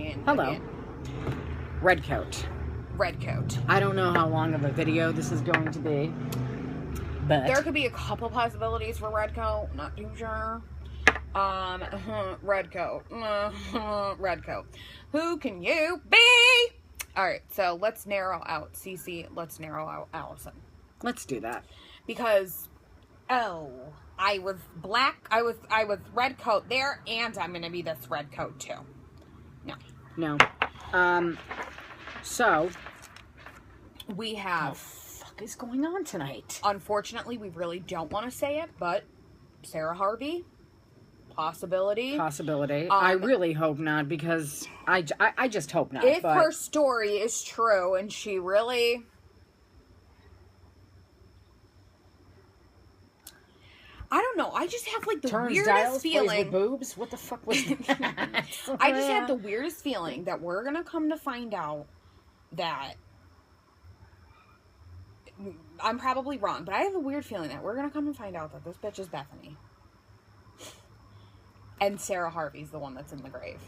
And Hello. again, Redcoat. Redcoat. I don't know how long of a video this is going to be, but There could be a couple possibilities for Redcoat. Not too sure. Redcoat. Redcoat. Who can you be? Alright, so let's narrow out Cece. Let's narrow out Alison. let's do that. Because, I was black. I was Redcoat there, and I'm gonna be this Redcoat too. No. So We have... what the fuck is going on tonight? Unfortunately, we really don't want to say it, but Sarah Harvey, possibility. I really hope not, because I just hope not. If but her story is true, and she really... I don't know. I just have, like, the turns weirdest dials, plays feeling... with boobs? What the fuck was that? I just have the weirdest feeling that we're going to come to find out that... I'm probably wrong, but I have a weird feeling that we're going to come and find out that this bitch is Bethany. And Sarah Harvey's the one that's in the grave.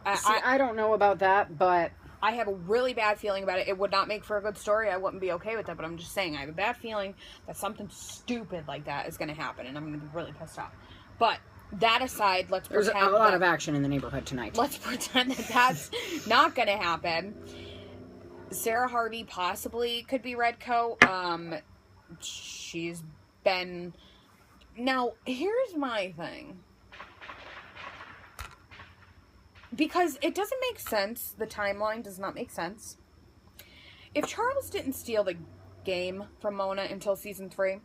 I don't know about that, but... I have a really bad feeling about it. It would not make for a good story. I wouldn't be okay with that, but I'm just saying I have a bad feeling that something stupid like that is going to happen, and I'm going to be really pissed off. But that aside, let's pretend... There's a lot of action in the neighborhood tonight. Let's pretend that that's not going to happen. Sarah Harvey possibly could be Redcoat. She's been... Now, here's my thing. Because it doesn't make sense. The timeline does not make sense. If Charles didn't steal the game from Mona until season 3,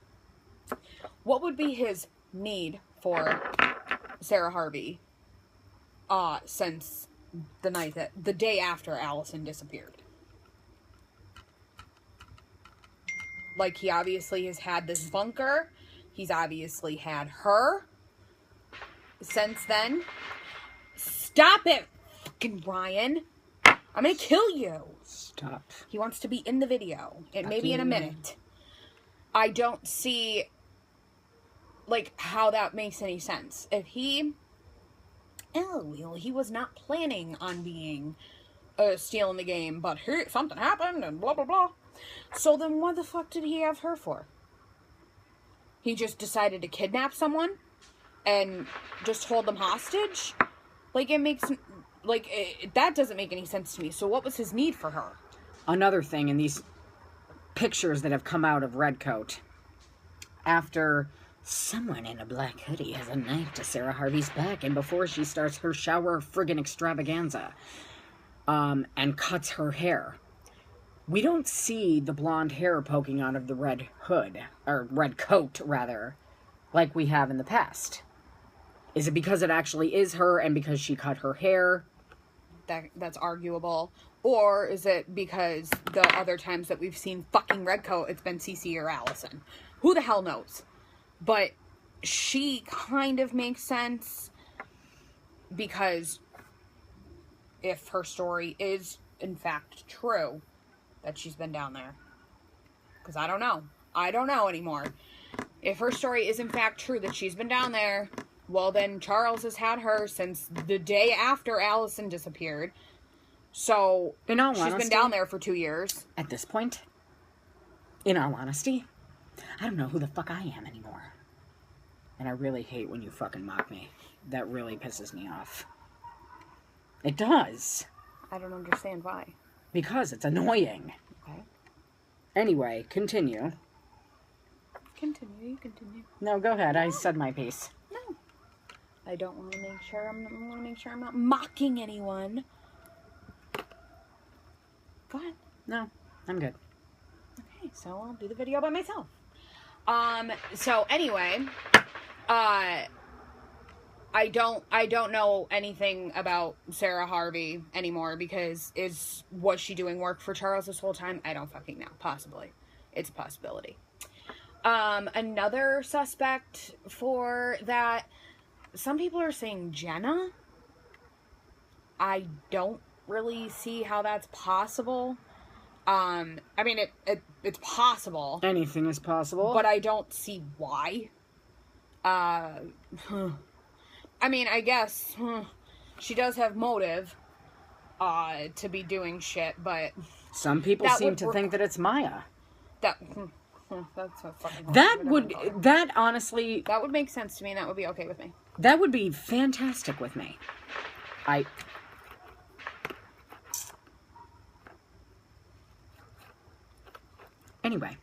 what would be his need for Sarah Harvey since the day after Alison disappeared? Like, he obviously has had this bunker. He's obviously had her since then. Stop it, fucking Ryan. I'm gonna kill you. Stop. He wants to be in the video. And maybe in a minute. I don't see, like, how that makes any sense. If he... he was not planning on being stealing the game, but something happened and blah, blah, blah. So then what the fuck did he have her for? He just decided to kidnap someone and just hold them hostage? Like, it makes... Like, that doesn't make any sense to me. So what was his need for her? Another thing in these pictures that have come out of Redcoat, after someone in a black hoodie has a knife to Sarah Harvey's back, and before she starts her shower friggin' extravaganza, and cuts her hair, we don't see the blonde hair poking out of the red hood, or red coat, rather, like we have in the past. Is it because it actually is her and because she cut her hair? That's arguable. Or is it because the other times that we've seen fucking Redcoat, it's been Cece or Alison? Who the hell knows? But she kind of makes sense because if her story is in fact true, that she's been down there. Because I don't know. I don't know anymore. If her story is in fact true that she's been down there... Well, then Charles has had her since the day after Alison disappeared. So, in all she's honesty, been down there for 2 years. At this point, in all honesty, I don't know who the fuck I am anymore. And I really hate when you fucking mock me. That really pisses me off. It does. I don't understand why. Because it's annoying. Okay. Anyway, continue. Continue. No, go ahead. I said my piece. No. I don't want to make sure I'm not mocking anyone. Go ahead. No, I'm good. Okay, so I'll do the video by myself. So anyway, I don't know anything about Sarah Harvey anymore because was she doing work for Charles this whole time? I don't fucking know. Possibly. It's a possibility. Another suspect for that, some people are saying Jenna. I don't really see how that's possible. I mean, it's possible. Anything is possible. But I don't see why. I mean, I guess she does have motive, to be doing shit, but some people that seem would to think that it's Maya. that's a fucking That honestly, that would make sense to me, and that would be okay with me. that would be fantastic with me. Anyway,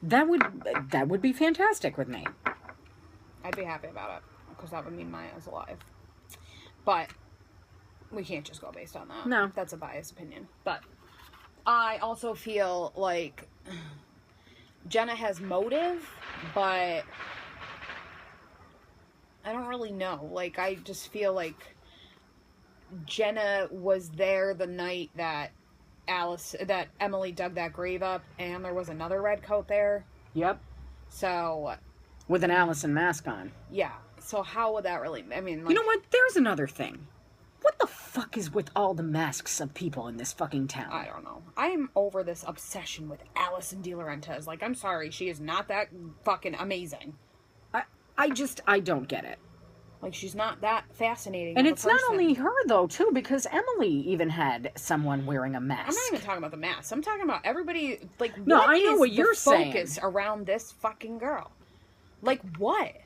that would be fantastic with me. I'd be happy about it, because that would mean Maya's alive. But we can't just go based on that. No. That's a biased opinion. But I also feel like Jenna has motive, but I don't really know. Like, I just feel like Jenna was there the night that Emily dug that grave up, and there was another redcoat there. Yep. So, with an Alison mask on. yeah. So how would that really... I mean, like... You know what? There's another thing. What the fuck is with all the masks of people in this fucking town? I don't know. I am over this obsession with Alison De Laurentiis. Like, I'm sorry, she is not that fucking amazing. I don't get it. Like, she's not that fascinating. And of a it's not person. only her, though, too, because Emily even had someone wearing a mask. I'm not even talking about the mask. I'm talking about everybody, like, no, what I know is what the you're focus saying. around this fucking girl? Like, what?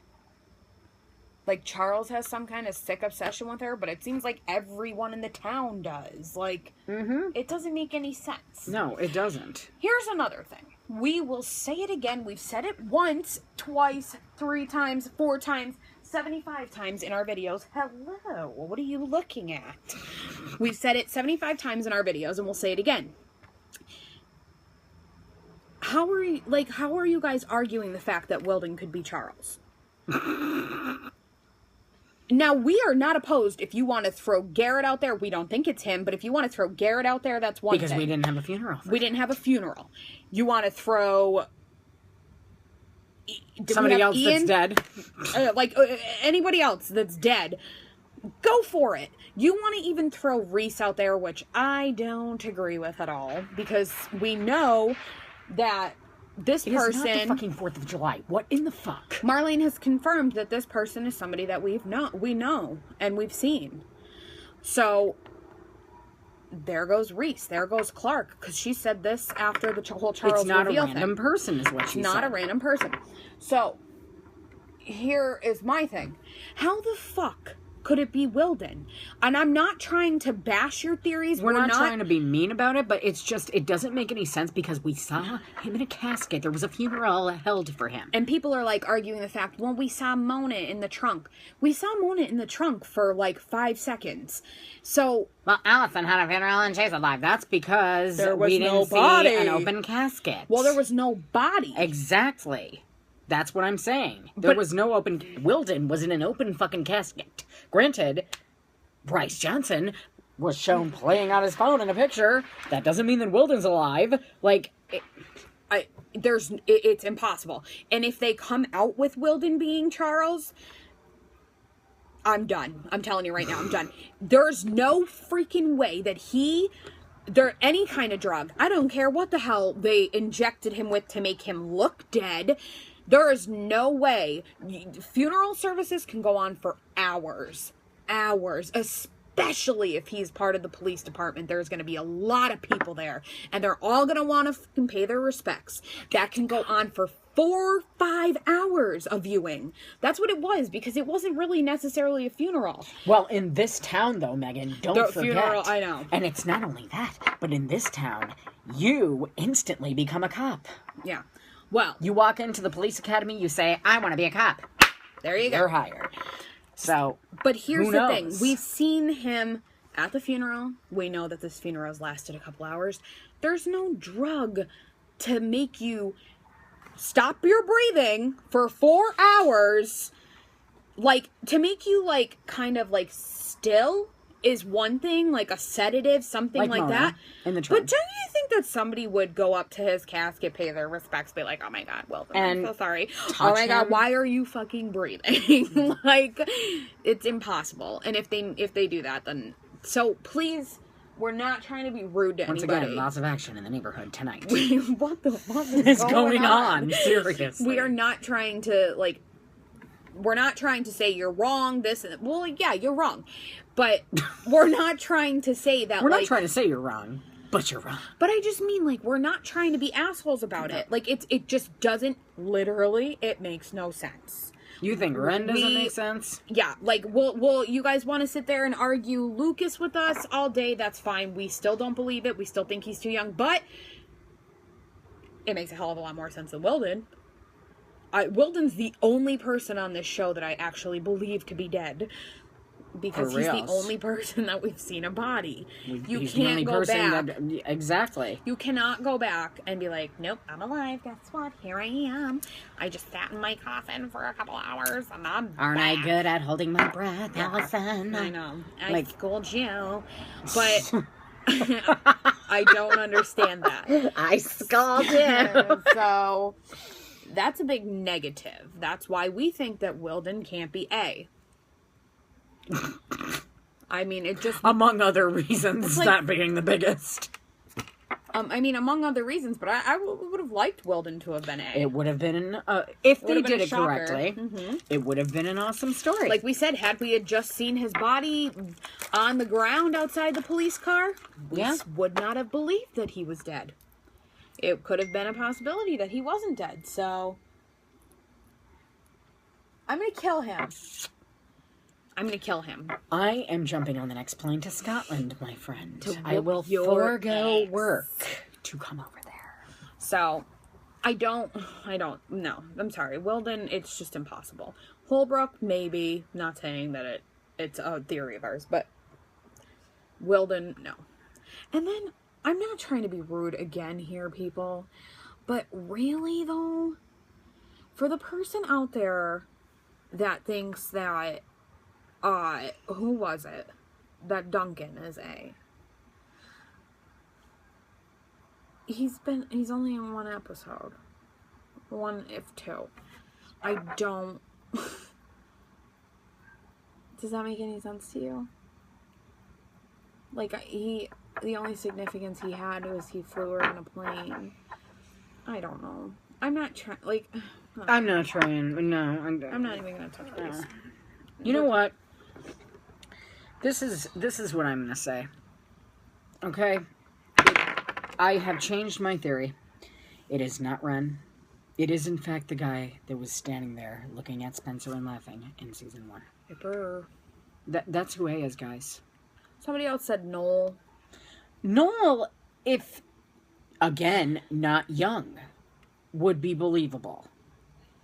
Like, Charles has some kind of sick obsession with her, but it seems like everyone in the town does. Like, It doesn't make any sense. No, it doesn't. Here's another thing. We will say it again. We've said it once, twice, 3 times, 4 times, 75 times in our videos. Hello, what are you looking at? We've said it 75 times in our videos, and we'll say it again. How are you guys arguing the fact that Weldon could be Charles? Now, we are not opposed if you want to throw Garrett out there. We don't think it's him, but if you want to throw Garrett out there, that's one thing. Because we didn't have a funeral. We didn't have a funeral. You want to throw... Somebody else Ian? That's dead. Anybody else that's dead. Go for it. You want to even throw Reese out there, which I don't agree with at all. Because we know that this person... It is not the fucking 4th of July. What in the fuck? Marlene has confirmed that this person is somebody that we know and we've seen. So... there goes Reese. There goes Clark. Because she said this after the whole Charles It's not a reveal random thing. person is what she It's not said. a random person. So, here is my thing. How the fuck could it be Weldon? And I'm not trying to bash your theories. We're not trying to be mean about it, but it's just, it doesn't make any sense because we saw him in a casket. There was a funeral held for him. And people are like arguing the fact, well, we saw Mona in the trunk. We saw Mona in the trunk for like 5 seconds. So... well, Alison had a funeral and she's alive. That's because there was we no didn't body. see an open casket. Well, there was no body. Exactly. That's what I'm saying. There was no open... Weldon was in an open fucking casket. Granted, Bryce Johnson was shown playing on his phone in a picture. That doesn't mean that Weldon's alive. Like... it's impossible. And if they come out with Weldon being Charles... I'm done. I'm telling you right now, I'm done. There's no freaking way that any kind of drug, I don't care what the hell they injected him with to make him look dead, there is no way. Funeral services can go on for hours, especially if he's part of the police department. There's going to be a lot of people there, and they're all going to want to pay their respects. That can go on for 4-5 hours of viewing. That's what it was, because it wasn't really necessarily a funeral. Well, in this town, though, Megan, don't forget. Funeral, I know. And it's not only that, but in this town, you instantly become a cop. Yeah. Well, you walk into the police academy, you say, I want to be a cop. There you go. They're hired. So, but here's who the knows? thing. We've seen him at the funeral. We know that this funeral has lasted a couple hours. There's no drug to make you stop your breathing for 4 hours. Like, to make you, like, kind of, like, still is one thing. Like, a sedative, something like Mona that. In the trunk. But don't you think that somebody would go up to his casket, pay their respects, be like, oh my god, Weldon, I'm so sorry. Oh my god, why are you fucking breathing? Like, it's impossible. And if they do that, then... So, please... We're not trying to be rude to anybody. Once again, lots of action in the neighborhood tonight. What the fuck is going on? Seriously. We are not trying to, like... We're not trying to say you're wrong, this and... Well, yeah, you're wrong. But we're not trying to say that, We're not trying to say you're wrong, but you're wrong. But I just mean, like, we're not trying to be assholes about it. Like, it just doesn't, literally, it makes no sense. You think Wren doesn't make sense? Yeah, like, we'll, you guys want to sit there and argue Lucas with us all day, that's fine. We still don't believe it. We still think he's too young, but it makes a hell of a lot more sense than Wilden. Wilden's the only person on this show that I actually believe to be dead. Because he's the only person that we've seen a body. You can't go back. Exactly. You cannot go back and be like, nope, I'm alive. Guess what? Here I am. I just sat in my coffin for a couple hours and I'm Aren't back. I good at holding my breath, Alison? I know. I schooled you. But I don't understand that. I schooled you. So that's a big negative. That's why we think that Wilden can't be A. I mean, it just... Among other reasons, like, that being the biggest. I mean, among other reasons, but I would have liked Wilden to have been A. It would have been, if they did it correctly, it would have been an awesome story. Like we said, had we had just seen his body on the ground outside the police car, we would not have believed that he was dead. It could have been a possibility that he wasn't dead, so... I'm gonna kill him. I'm going to kill him. I am jumping on the next plane to Scotland, my friend. I will forego work to come over there. So, no, I'm sorry. Wilden, it's just impossible. Holbrook, maybe. Not saying that it's a theory of ours, but Wilden, no. And then, I'm not trying to be rude again here, people, but really, though, for the person out there that thinks that who was it? That Duncan is A. He's only in one episode. One, if two. I don't... Does that make any sense to you? Like, the only significance he had was he flew her in a plane. I don't know. I'm not trying, like... I'm not trying, no. I'm not even gonna touch base. You know what? This is what I'm going to say. Okay? I have changed my theory. It is not Wren. It is, in fact, the guy that was standing there looking at Spencer and laughing in season 1. Yipper. That's who A is, guys. Somebody else said Noel. Noel, if, again, not young, would be believable.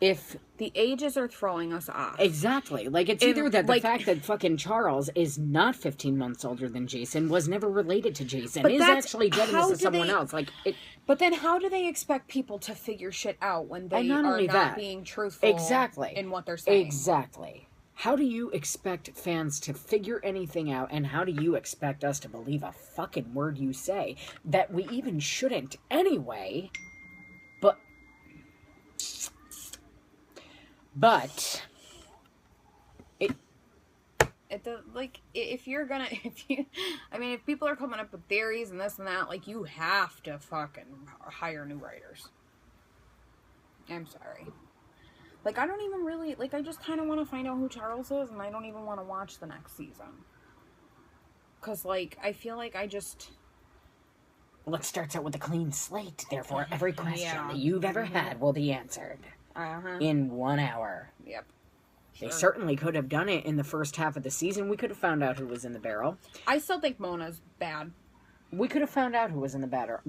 If the ages are throwing us off. Exactly. Like, it's either that the fact that fucking Charles is not 15 months older than Jason, was never related to Jason, is actually dead to someone else. Like, but then how do they expect people to figure shit out when they are not being truthful in what they're saying? Exactly. How do you expect fans to figure anything out, and how do you expect us to believe a fucking word you say that we even shouldn't anyway? But if people are coming up with theories and this and that, like, you have to fucking hire new writers. I'm sorry. Like, I don't even really, like, I just kind of want to find out who Charles is, and I don't even want to watch the next season. Because, like, I feel like I just... Well, it starts out with a clean slate, therefore every question that you've ever had will be answered. In 1 hour. Yep. They certainly could have done it in the first half of the season. We could have found out who was in the barrel. I still think Mona's bad. We could have found out who was in the battle.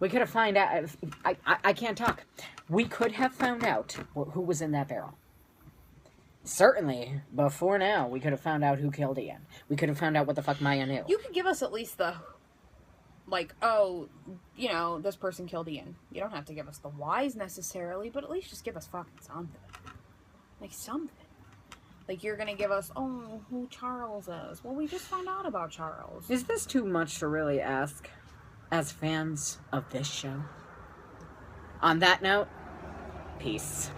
We could have found out. I can't talk. We could have found out who was in that barrel. Certainly, before now, we could have found out who killed Ian. We could have found out what the fuck Maya knew. You could give us at least the... Like, oh, you know, this person killed Ian. You don't have to give us the whys necessarily, but at least just give us fucking something. Like, something. Like, you're gonna give us, oh, who Charles is. Well, we just found out about Charles. Is this too much to really ask as fans of this show? On that note, peace.